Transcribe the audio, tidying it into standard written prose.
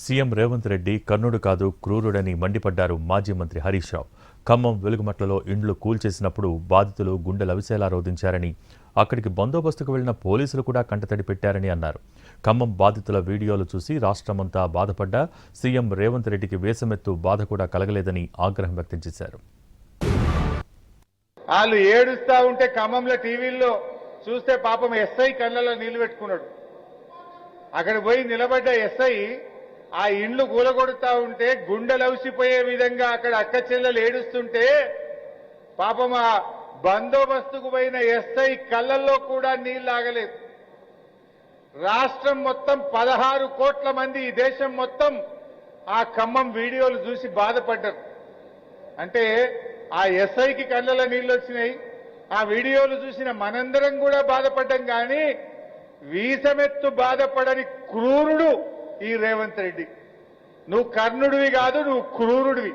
CM Revanth Reddy కర్ణుడు కాదు క్రూరుడని మండిపడ్డారు మాజీ మంత్రి హరీష్ రావు. ఖమ్మం వెలుగుమట్లలో ఇండ్లు కూల్చేసినప్పుడు బాధితులు గుండెలవిసేలా రోధించారని, అక్కడికి బందోబస్తుకు వెళ్లిన పోలీసులు కూడా కంటతడి పెట్టారని అన్నారు. ఖమ్మం బాధితుల వీడియోలు చూసి రాష్ట్రమంతా బాధపడ్డా సీఎం రేవంత్ రెడ్డికి వేసమెత్తు బాధ కూడా కలగలేదని ఆగ్రహం వ్యక్తం చేశారు. వాళ్ళు ఏడుస్తా ఉంటే ఖమ్మంలో టీవీల్లో చూస్తే పాపం ఎస్ఐ కళ్ళలో నీళ్లు పెట్టుకున్నాడు. అక్కడ పోయి నిలబడ్డ ఎస్ఐ ఆ ఇండ్లు కూలగొడుతా ఉంటే గుండెలవిసిపోయే విధంగా అక్కడ అక్క చెల్లెలు ఏడుస్తుంటే పాపం ఆ బందోబస్తుకు పోయిన ఎస్ఐ కళ్ళల్లో కూడా నీళ్లు ఆగలేదు. రాష్ట్రం మొత్తం 16 కోట్ల మంది, ఈ దేశం మొత్తం ఆ ఖమ్మం వీడియోలు చూసి బాధపడ్డారు. అంటే ఆ ఎస్ఐకి కళ్ళలో నీళ్లు వచ్చినాయి. ఆ వీడియోలు చూసిన మనందరం కూడా బాధపడ్డాం. కానీ వీసమెత్తు బాధపడని క్రూరుడు ఈ రేవంత్ రెడ్డి. నువ్వు కర్ణుడివి కాదు, నువ్వు క్రూరుడివి.